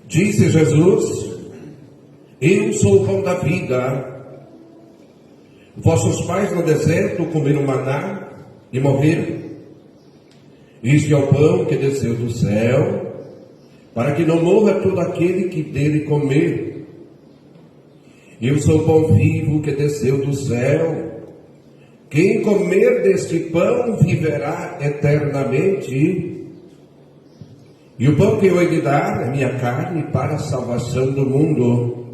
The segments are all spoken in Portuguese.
Disse Jesus: eu sou o pão da vida. Vossos pais no deserto comeram maná e morreram. Este é o pão que desceu do céu, para que não morra todo aquele que dele comer. Eu sou o pão vivo que desceu do céu. Quem comer deste pão viverá eternamente. E o pão que eu hei de dar é minha carne para a salvação do mundo.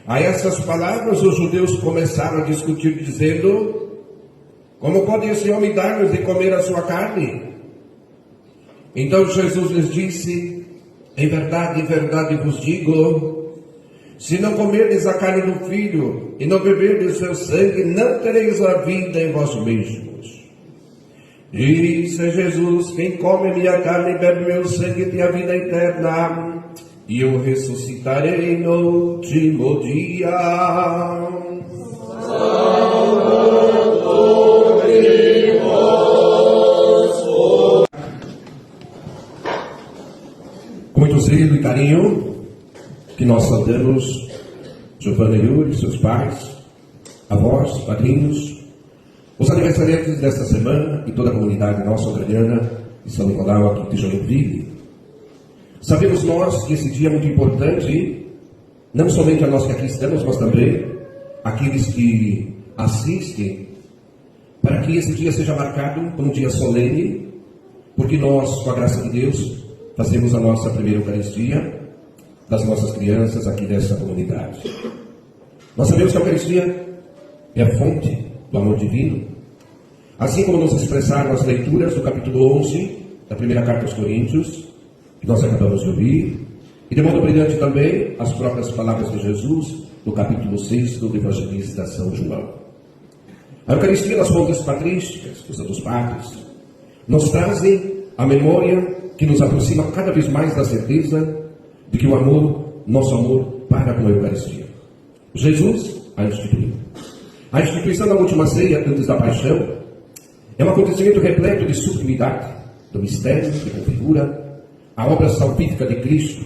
A essas palavras os judeus começaram a discutir, dizendo: como pode esse homem dar-nos de comer a sua carne? Então Jesus lhes disse: em verdade vos digo, se não comerdes a carne do Filho e não beberdes seu sangue, não tereis a vida em vós mesmos. Disse Jesus: quem come a minha carne e bebe meu sangue tem a vida eterna, e eu ressuscitarei no último dia. Com muito zelo e carinho, que nós saudamos Giovanna e Yuri, seus pais, avós, padrinhos, os aniversariantes desta semana e toda a comunidade nossa ucraniana de São Nicolau, aqui de Joinville. Sabemos nós que esse dia é muito importante, não somente a nós que aqui estamos, mas também aqueles que assistem, para que esse dia seja marcado por um dia solene, porque nós, com a graça de Deus, fazemos a nossa primeira Eucaristia das nossas crianças aqui dessa comunidade. Nós sabemos que a Eucaristia é a fonte do amor divino, assim como nos expressaram as leituras do capítulo 11 da primeira carta aos Coríntios, que nós acabamos de ouvir, e de modo brilhante também as próprias palavras de Jesus no capítulo 6 do evangelista São João. A Eucaristia nas fontes patrísticas, os santos padres, nos trazem a memória que nos aproxima cada vez mais da certeza de que o amor, nosso amor, para com a Eucaristia. Jesus a instituiu. A instituição da última ceia, antes da paixão, é um acontecimento repleto de sublimidade, do mistério que configura a obra salvífica de Cristo.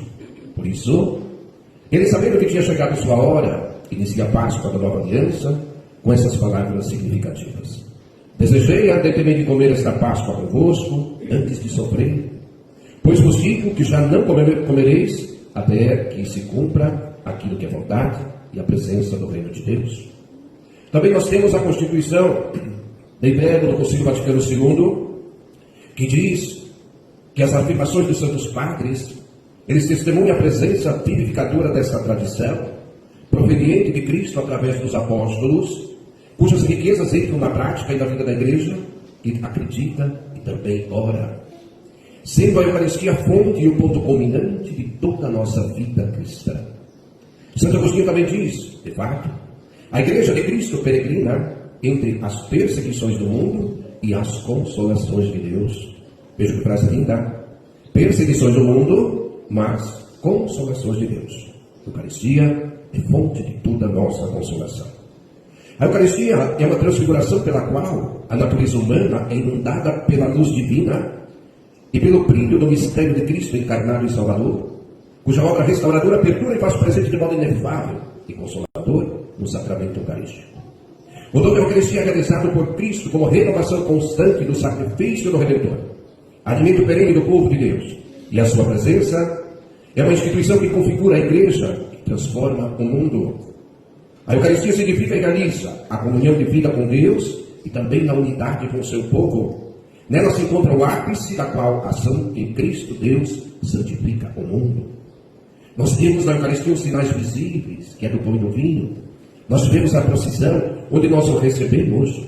Por isso, ele, sabendo que tinha chegado sua hora, inicia a Páscoa da nova aliança com essas palavras significativas: desejei ardentemente comer esta Páscoa convosco antes de sofrer, pois vos digo que já não comereis até que se cumpra aquilo que é vontade e a presença do reino de Deus. Também nós temos a Constituição de Trento do Concílio Vaticano II, que diz que as afirmações dos santos padres, eles testemunham a presença vivificadora desta tradição, proveniente de Cristo através dos apóstolos, cujas riquezas entram na prática e na vida da igreja, que acredita e também ora, sendo a Eucaristia a fonte e o ponto culminante de toda a nossa vida cristã. Santo Agostinho também diz, de fato, a Igreja de Cristo peregrina entre as perseguições do mundo e as consolações de Deus. Veja que frase linda: perseguições do mundo, mas consolações de Deus. A Eucaristia é fonte de toda a nossa consolação. A Eucaristia é uma transfiguração pela qual a natureza humana é inundada pela luz divina e pelo brilho do mistério de Cristo encarnado e Salvador, cuja obra restauradora perdura e faz presente de modo inefável e consolador no sacramento eucarístico. O dom da Eucaristia é realizado por Cristo como renovação constante do sacrifício do Redentor, alimento perene do povo de Deus, e a sua presença é uma instituição que configura a igreja, que transforma o mundo. A Eucaristia significa e realiza a comunhão de vida com Deus e também na unidade com o seu povo. Nela se encontra o ápice da qual a ação em Cristo Deus santifica o mundo. Nós temos na Eucaristia os sinais visíveis, que é do pão e do vinho. Nós tivemos a procissão, onde nós o recebemos.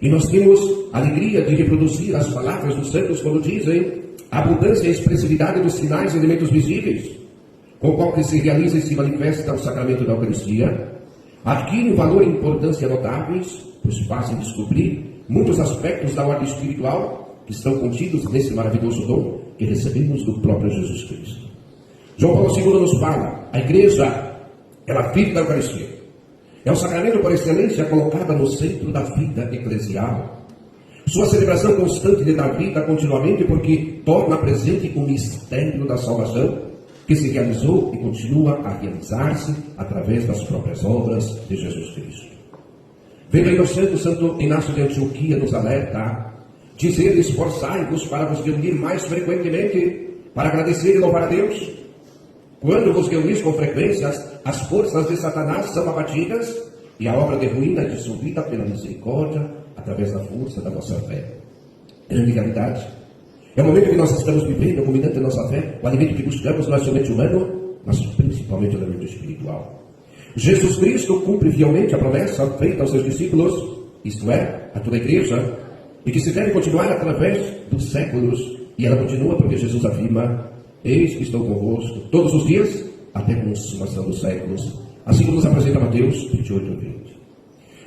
E nós temos a alegria de reproduzir as palavras dos santos quando dizem a abundância e a expressividade dos sinais e elementos visíveis, com o qual que se realiza e se manifesta o sacramento da Eucaristia, adquire um valor e importância notáveis pois fazem descobrir muitos aspectos da ordem espiritual que estão contidos nesse maravilhoso dom que recebemos do próprio Jesus Cristo. João Paulo II nos fala, a igreja, ela vive da Eucaristia. É o sacramento por excelência colocada no centro da vida eclesial. Sua celebração constante lhe dá vida continuamente porque torna presente o mistério da salvação que se realizou e continua a realizar-se através das próprias obras de Jesus Cristo. Vendo aí no Santo Inácio de Antioquia nos alerta, dizer: esforçai-vos para vos reunir mais frequentemente, para agradecer e louvar a Deus. Quando vos reunis com frequência, as forças de Satanás são abatidas e a obra de ruína é dissolvida pela misericórdia através da força da nossa fé. Grande realidade. É o momento que nós estamos vivendo, culminante da nossa fé, o alimento que buscamos não é somente humano, mas principalmente o alimento espiritual. Jesus Cristo cumpre fielmente a promessa feita aos seus discípulos, isto é, a toda a igreja, e que se deve continuar através dos séculos. E ela continua porque Jesus afirma: eis que estou convosco todos os dias, até a consumação dos séculos. Assim como nos apresenta Mateus 28:20.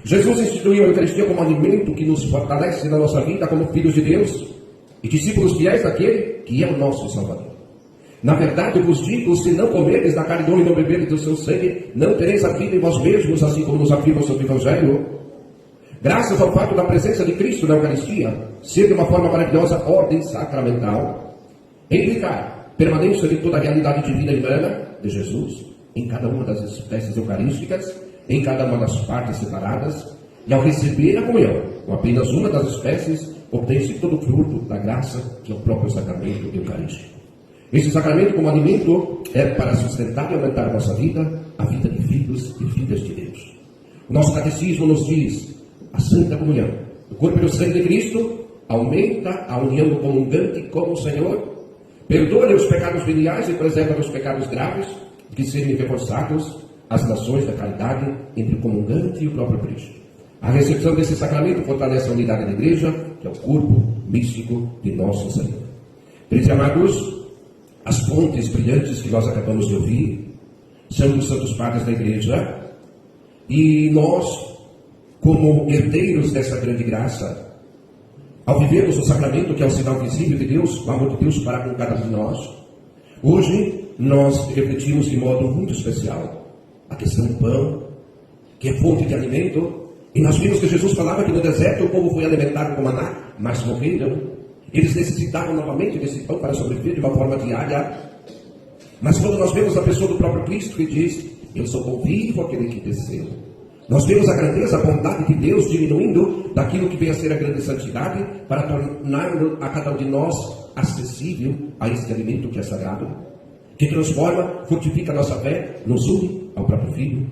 Jesus instituiu a Eucaristia como alimento que nos fortalece na nossa vida como filhos de Deus e discípulos fiéis daquele que é o nosso Salvador. Na verdade, eu vos digo, se não comerdes da carne do homem e não beberdes do seu sangue, não tereis a vida em vós mesmos, assim como nos afirma o Santo Evangelho. Graças ao fato da presença de Cristo na Eucaristia ser de uma forma maravilhosa ordem sacramental, implicar permanência de toda a realidade divina e humana de Jesus em cada uma das espécies eucarísticas, em cada uma das partes separadas, e ao receber a comunhão com apenas uma das espécies, obtém-se todo o fruto da graça, que é o próprio sacramento eucarístico. Esse sacramento, como alimento, é para sustentar e aumentar a nossa vida, a vida de filhos e filhas de Deus. O nosso catecismo nos diz: a Santa Comunhão, o corpo e o sangue de Cristo, aumenta a união do comungante com o Senhor, perdoa-lhe os pecados veniais e preserva os pecados graves, que serem reforçados as relações da caridade entre o comungante e o próprio Cristo. A recepção desse sacramento fortalece a unidade da igreja, que é o corpo místico de nosso Senhor. Queridos amados, as fontes brilhantes que nós acabamos de ouvir são dos santos padres da igreja, e nós, como herdeiros dessa grande graça, ao vivermos o sacramento, que é o sinal visível de Deus, o amor de Deus para com cada um de nós, hoje nós refletimos de modo muito especial a questão do pão, que é fonte de alimento. E nós vimos que Jesus falava que no deserto o povo foi alimentado com maná, mas morreram. Eles necessitavam novamente desse pão para sobreviver de uma forma diária. Mas quando nós vemos a pessoa do próprio Cristo que diz: eu sou pão vivo, aquele que desceu, nós vemos a grandeza, a bondade de Deus diminuindo daquilo que vem a ser a grande santidade, para tornar a cada um de nós acessível a este alimento que é sagrado, que transforma, fortifica a nossa fé, nos une ao próprio Filho.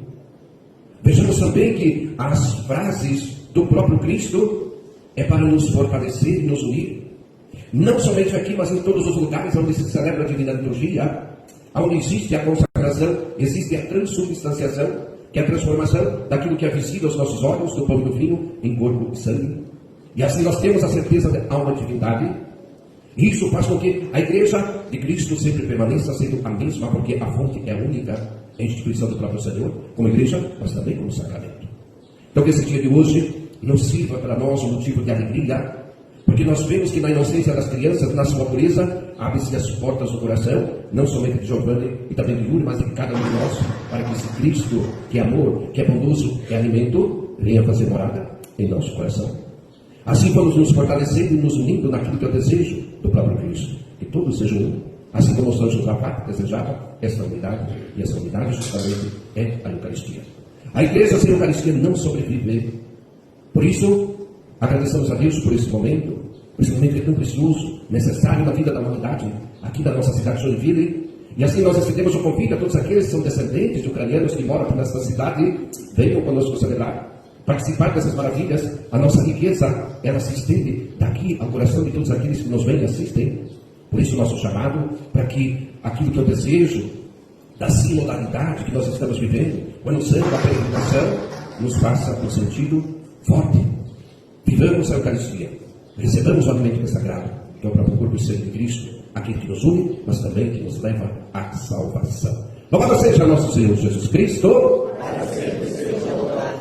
Vejamos também que as frases do próprio Cristo é para nos fortalecer e nos unir, não somente aqui, mas em todos os lugares onde se celebra a Divina Liturgia, onde existe a consagração, existe a transubstanciação, que é a transformação daquilo que é visível aos nossos olhos, do pão e do vinho, em corpo e sangue. E assim nós temos a certeza de alma divindade. E isso faz com que a igreja de Cristo sempre permaneça sendo a mesma, porque a fonte é única, a instituição do próprio Senhor, como igreja, mas também como sacramento. Então que esse dia de hoje não sirva para nós um motivo de alegria, porque nós vemos que na inocência das crianças, na sua pureza, abrem-se as portas do coração, não somente de Giovanni e também de Yuri, mas de cada um de nós, para que esse Cristo, que é amor, que é bondoso, que é alimento, venha fazer morada em nosso coração. Assim vamos nos fortalecendo e nos unindo naquilo que é o desejo do próprio Cristo, que todos sejam um, assim como os anjos da pátria desejavam essa unidade, e essa unidade justamente é a Eucaristia. A igreja sem Eucaristia não sobrevive. Por isso, agradecemos a Deus por esse momento que é tão precioso, necessário na vida da humanidade, aqui da nossa cidade de Joinville. E assim nós estendemos o convite a todos aqueles que são descendentes de ucranianos que moram nesta cidade: venham conosco celebrar, participar dessas maravilhas. A nossa riqueza, ela se estende daqui ao coração de todos aqueles que nos veem e assistem. Por isso, nosso chamado, para que aquilo que eu desejo, da sinodalidade que nós estamos vivendo, o ano santo da peregrinação, nos faça um sentido forte. Vivamos a Eucaristia, recebamos o alimento que é sagrado, que é o próprio corpo e sangue de Cristo, aquele que nos une, mas também que nos leva à salvação. Louvado seja nosso Senhor Jesus Cristo. Para sempre seja louvado.